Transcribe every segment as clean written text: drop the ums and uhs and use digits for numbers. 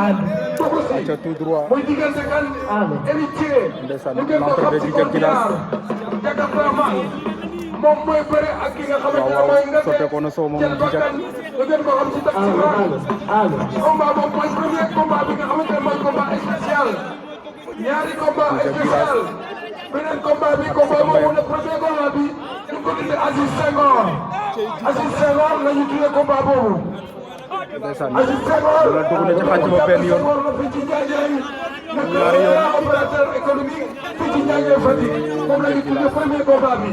aca tout droit muy diggante kan héritier ndeysaan ñu gën ko l'entrée xam de ci Djidah Djilass Jakarta moom mooy bëre ak ki nga xamante ne mooy nga sotte ko na soo moom Djidah ñu gën ko xam ci combat boobu mooy premier combat bi nga xamante ne mooy combat spécial ñaari combat spécial beneen combat bi combat boobu le premier combat bi ñu ko tuddee Aziz Senghor la ñu tuddee combat boobu ndeysaan Aziz Senghor la dugg na ci xànc ba benn yoon ñaari yoon opérateur économique fii ci Ndiadiène Fatick moom la ñu tuddee premier combat bi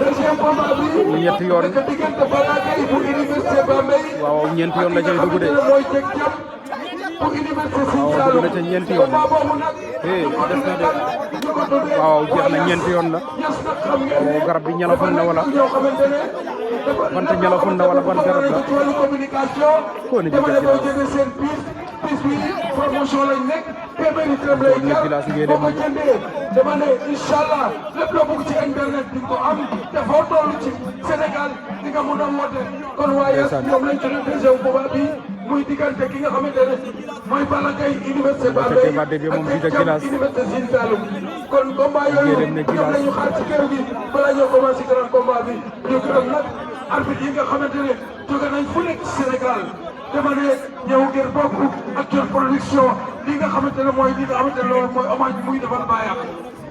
deuxième combat bi ñetti yoon nekk diggante Balla Gaye bu université Bambey waaw ñeenti yoon la cay dugg de mooy jeg jam bu université Sine waaw dugg na ca ñeenti yoon combat boobu nag des na de waaw jeex na ñeenti yoon la waaw garab bi ñalafun na wala ñoo xamante ne bant ñalafun na wala ban garab la ci wàllu communication ko ni dama ne boo jëndee seen bis bi promotion lañ nekk téeméeri dërëm lay jar boo ko jëndee dama ne inchaallah lépp loo bëgg ci internet di ko am te foo toll ci Sénégal di nga mun a woote kon waaye ñoom lañ ci deuxième combat bi muy diggante ki nga xamante ne mooy Balla Gaye université Bambey ak Djidah Djilass université Sine Saloum kon combat yooyu ñoom la ñu xaar ci kër gi balaa ñoo commencé grand combat bi ñu gërëm nag arbitre yi nga xamante ne jóge nañ fu nekk ci Sénégal dama ne ñëw ngir bokk ak John production li nga xamante ne mooy li nga xamante ne loolu mooy hommage bi muy defal baayam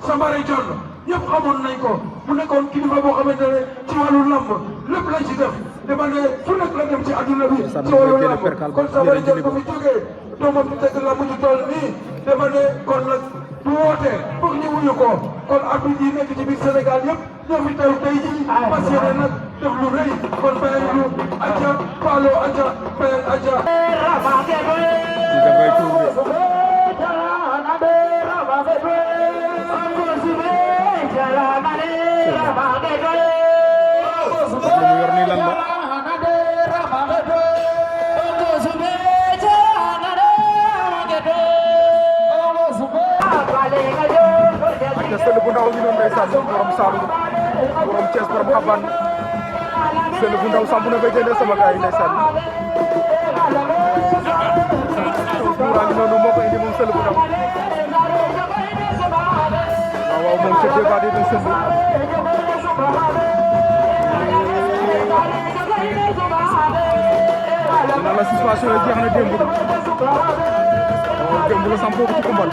Sambare John ñëpp xamoon nañ ko mu nekkoon kilifa boo xamante ne ci wàllu lamb lépp lañ ci def dama ne fu nekk la dem ci adduna bi ci wàllu lamb kon Sambare John ba fi jógee doomam bi teg lamb ju toll nii dama ne kon nag bu wootee foog ñu wuyu ko kon arbitre yi nekk ci biir Sénégal yëpp ñoo fi teew tey jii parce que nag def lu rëy kon bayal lu aja palo aja bayal aja Djidah ngay tuur li mu yor nii lan la ak sël bu ndaw ñu doon ndeysaan borom Saalum borom Thiès borom Xaban sël bu ndaw samp na ba jëndee sama gars yi ndeysaan tuura ngi noonu moo ko indi moom sël bu ndaw waaw waaw moom ca débat di sël dina la situation yi jeex na démb waaw démb la sampoo ko ci kumbal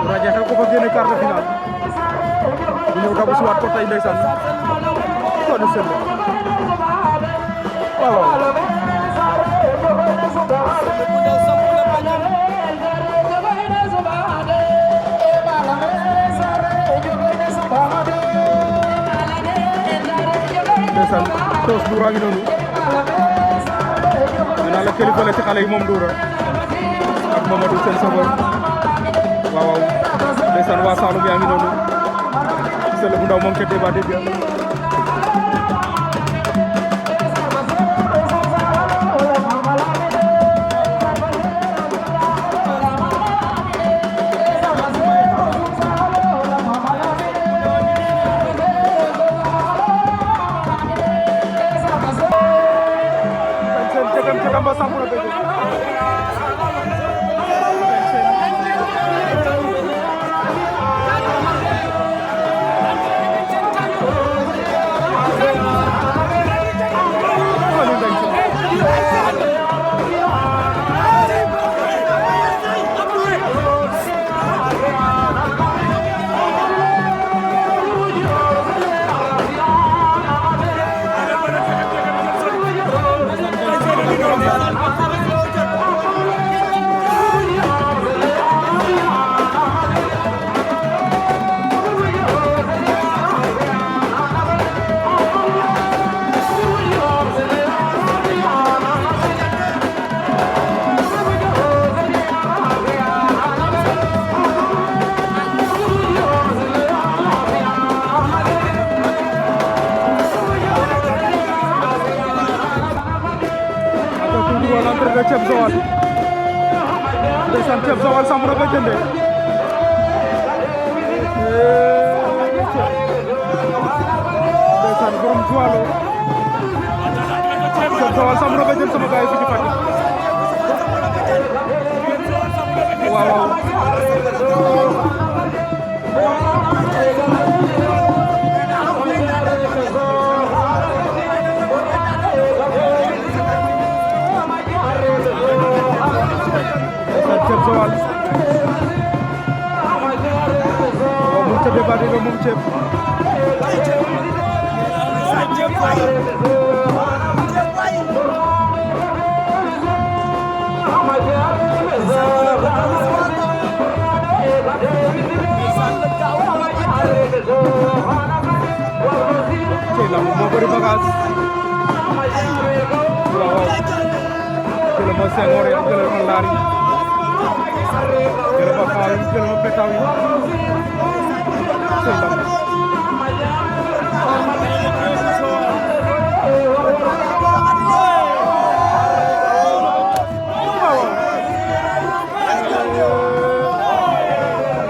rajo xew ko fa génne quart de finale bu ñëw dabu si waat ko tey ndeysaan sonn sël waaw waaw ndeysaan toos Ndoura ngi noonu nee naa la kilifa la ci xale yi moom Ndoura ak Mamadou seen sabor waaw waaw ndeysaan waa Saloum yaa ngi noonu sël bu ndaw moom ca débat bi nga ceeb Joal ndeysaan ceeb Joal samp na ba jëndee ndeysaan borom Joal ceeb Joal samp na ba jënd sama gaay fi ci Fatick be moom ceeb cey lamb moo bëri bagage waaw jël ma Senghor yi jël ma Laar yi jël ma Faaw yi jël ma Petaw yi cey lamb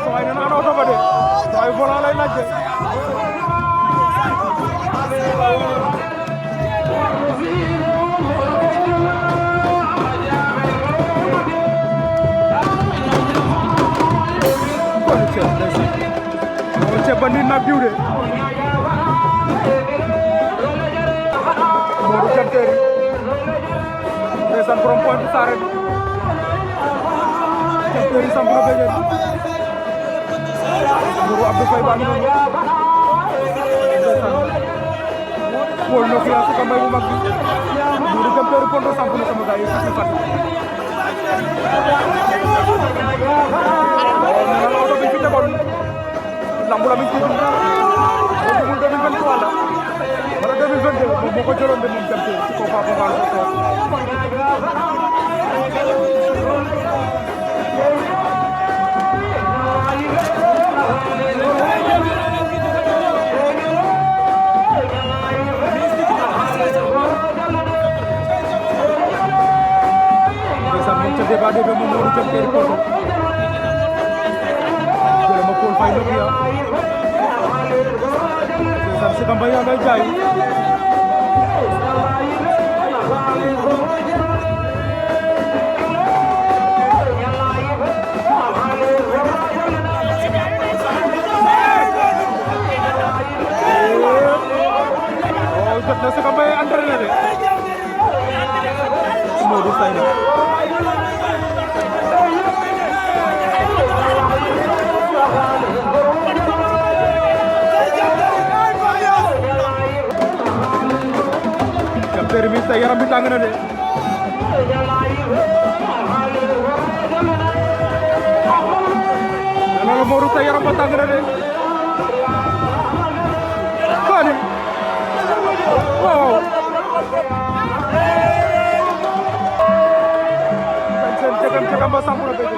saway nena ana oto ba de saway volant lay laaj de ceeb ba nit nag diw de Modou Jam Terry ndeysaan borom Pointe Sarène Jam Terry samp na bëgg Modou Abdou Faye baa ngi noonu ndeysaan Paul no fiya si kambay bu mag bi Modou Jam Terry pondo samp na sama gaay yi ci fat oto bi fi tegoon lamb la mi ci dum 2023 la wala 2022 moom moo ko jëloon de moom Jam Terry ci ko fa ko baal ko ca débat de moom Modou Jam Terry Poto jële ma Paul Faye Nokia ndeysaan si kamba yaa ngay jaay jot na si kamba yi entraîné de Modou Faye na Jam Terry mi sa yaram bi tàng na de nana Modou sa yaram ba tàng na de Fane waaw sen cegam ba sampu na bëgg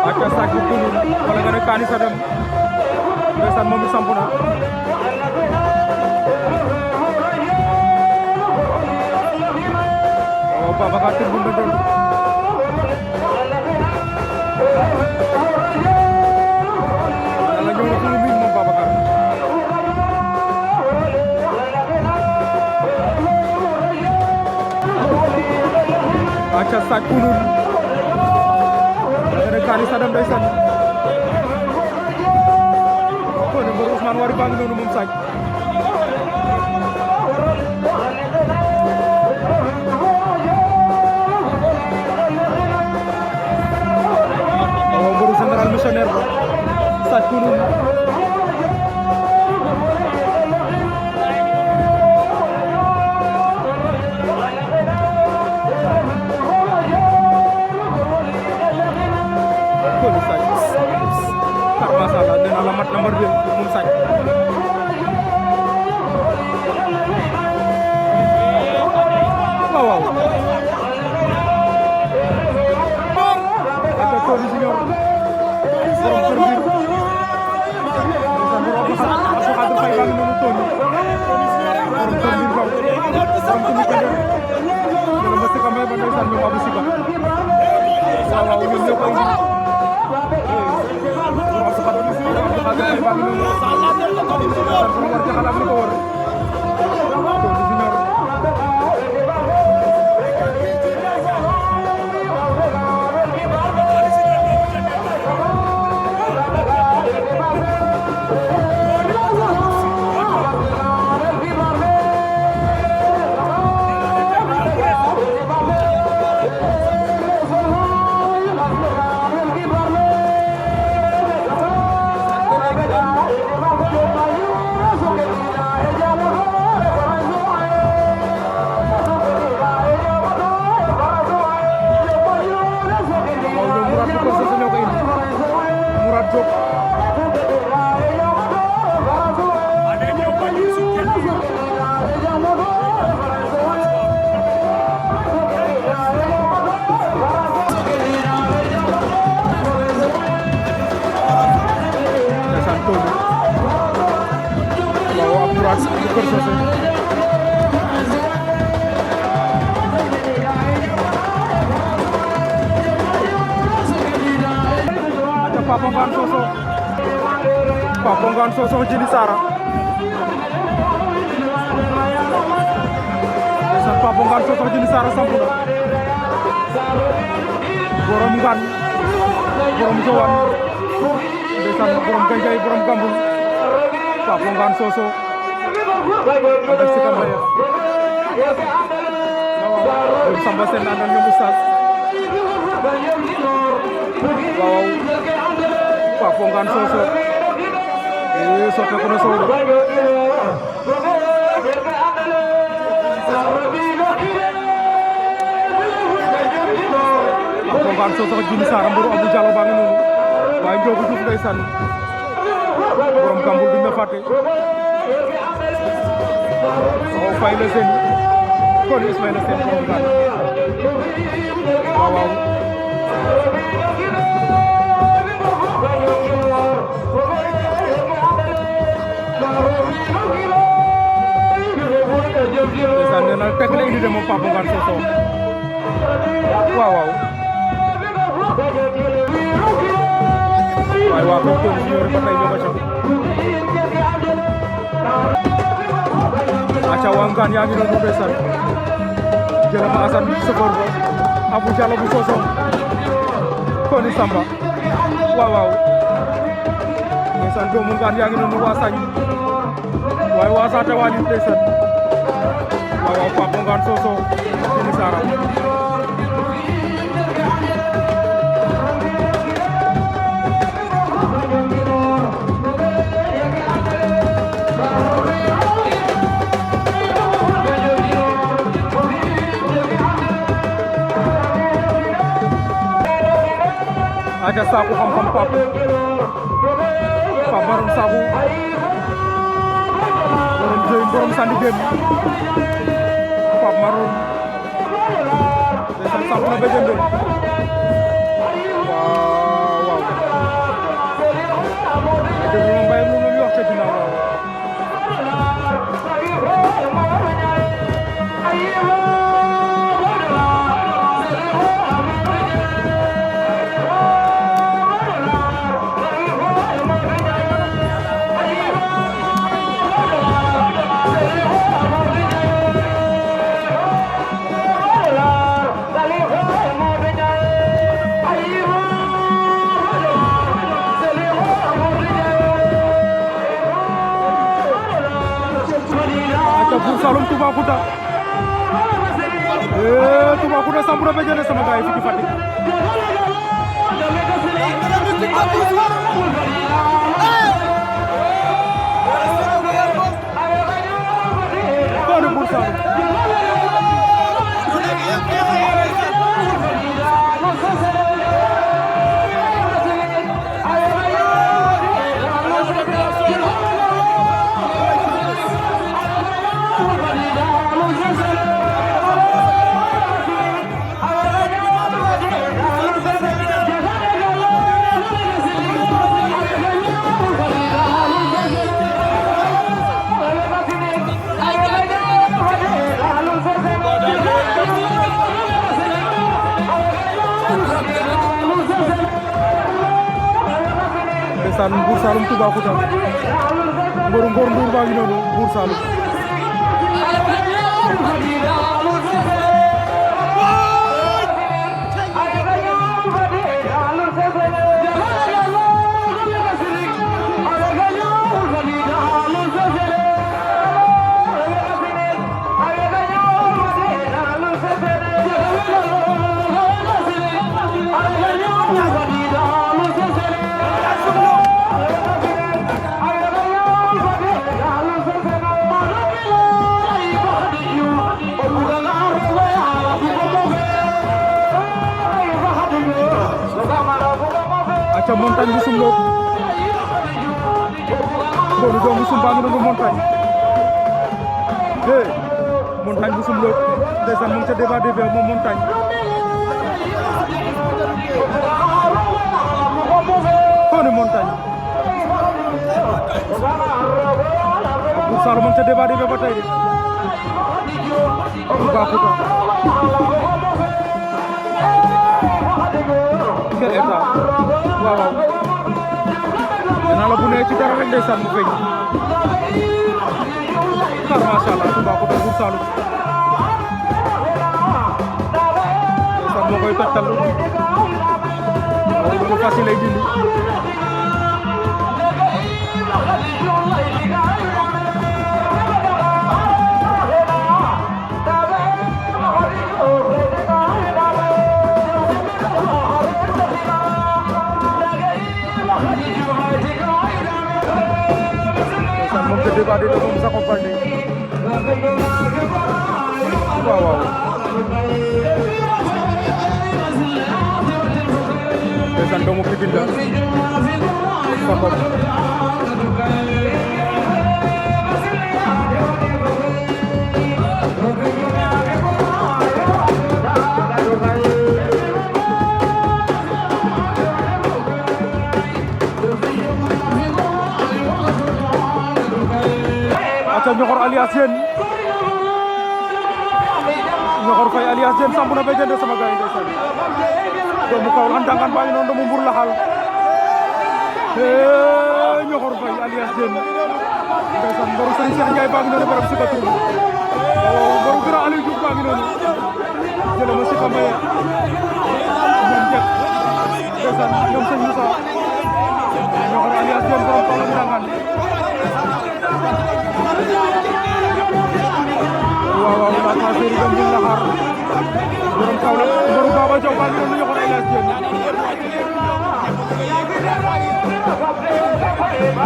Aca sak bu kulul wala nga ne kaani sa dem ndeysaan moom it samp na waaw Babacar Tine bu Ndondol yàlla ñëw na fu mu miin moom Babacar aca sak kulul Kani Sadam ndeysaan ko ne mbër Ousmane Wari baa ngi noonu moom saaj waaw mbëru général missionnaire ba saaj ko noonu Allah nee naa la mat number 2 mun sañ waaw ata Tony Junior borom kër biir Abdou Khadir Faye baa ngi noonu Tony borom kër biir baw borom tumi kende ñoom ba sika may ba ndeysaan ñoom Abou Sika waaw ñoom ñoo koy Papa Ngane Sossokh Djily Sara ndeysaan Papa Ngane Sossokh Djily Sara sampu na borom Ngane borom Jowane ndeysaan borom Gandiaye borom Gambul Papa Ngane Sossokh ànd ak si kamara waaw Samba Sène ànd ak ñoom Oustaz waaw Papa Ngane Sossokh sotte ko na soodo Papa Ngane Sossokh Djily Sara mburu Abou Diallo baa ngi noonu waaye Ndiogou Diouf ndeysaan borom Gambul duñ la fàtte waaw fay la seen kon Ismaïla Sène borom Ngane waaw ndeysaan nee na teg la indi de moom Papa Ngane Sossokh waaw waaye waa ko Tony Junior ba tey ñoo ko aca waa Ngane yaa ngi doon ndeysaan jëlama Assane Sokor ba Abou Diallo bu Sossokh Tony Samba waaw ndeysaan doomu Ngane yaa ngi doon waa sañ waaye waa saate waa lim ndeysaan waaw Papa Ngane Sossokh Djily Sara aja saaku xam-xam Pape Maroon saaku borom jëy borom sandi dem Pape Maroon ndeysaan samp na ba jënde waaw déglu ma mbay lu ñu wax ca ginnaaw waaw Buur Saloum Toubacouta Toubacouta sampu na ba jëlee sama gaay fii ci Fatick Buur Saloum Saloum Toubacouta mboru Ngor Ndour baa ngi noonu Buur Saloum aca montagne bu sumloog Ngor doomu Sumba ngi noonu montagne montagne bu sumloog ndeysaan mu ngi ca débat débat moom montagne xooni montagne Buur Saloum mu ngi ca débat débat ba tey Toubacouta quel état waaw waaw danaa la bu nee ci dara rek ndeysaan mu feeñ xar macha allah Toubacouta Buur Saloum ndeysaan moo koy tottal waaw lu facile lay dindi moom ca débat de moom sa compagnie waaw waaw ndeysaan doomu Pikine la fa ko Ñoxor alias Diène Ñoxor Faye alias Diène sampu na be jënde sama gaay ndeysaan doomu Kaolack ndangaan baa ngi noonu doomu Mbour laxal Ñoxor Faye alias Diène ndeysaan mboru Serigne Cheikh Ndiaye baa ngi noonu borom Sika Tour mboru Grand Aliou Diouf baa ngi noonu jële ma Sika Mbaye ñoom Jek ndeysaan ñoom Sëñ Moussa Ñoxor alias Diène borom Kaolack ndangaan waaw waaw la passerie dem ñu laxar borom Kaolack mboru Baba Diaw baa ngi noonu Ñoxor alias Diène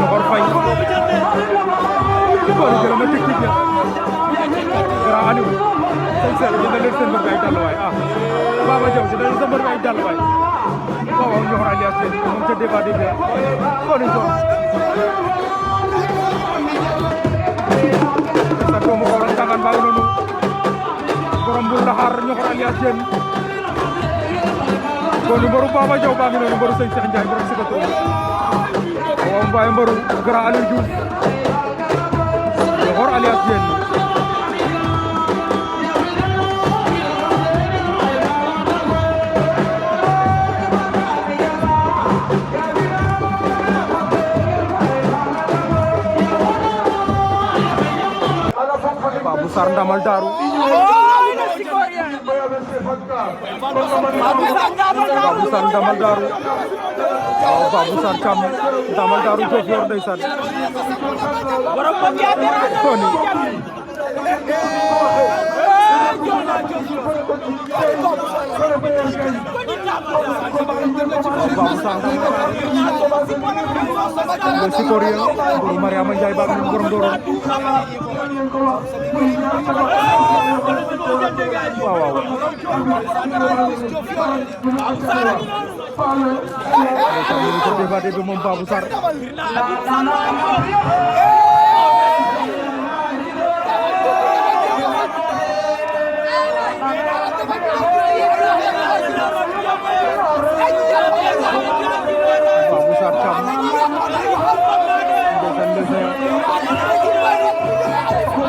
Ñoxor Faye boru jël ma technique ya Grand Aliou sëñ Sel dina leen seen mbër bi ay dàll waay Baba Diaw dina leen sa mbër bi ay dàll waay waaw waaw Ñoxor alias Diène moom ca débat débat koni son sa doomu Kaolack ndangaan baa ngi noonu borom Mbour Laxar Ñoxor alias Diène koni mboru Baba Diaw baa ngi noonu mboru sëñ Cheikh Ndiaye borom Sika Tour waaw mbaay mboru Grand Aliou Diouf Ñoxor alias Diène Babou Sarr Ndamal Darou Babou Sarr Ndamal Darou waaw Babou Sarr Thiam Ndamal Darou Diofior ndeysaan koni Babou Sarr le Sikoria borom Mariama Ndiaye baa ngi borom Ndorong waaw waaw ko débat bi moom Babou Sarr Babou Sarr Thiam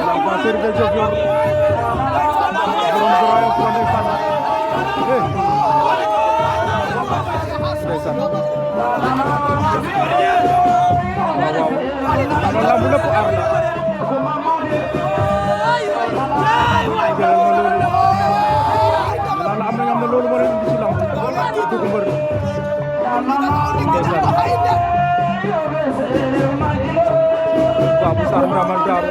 la passerie de Diofior borom Grand Yoff ndeysaan ndeysaan waaw waaw lamb lépp aar la jëlal ma loolu la am na loolu moo leen indi ci lamb dugg mbër ndeysaan Babou Sarr Ndamal Daaru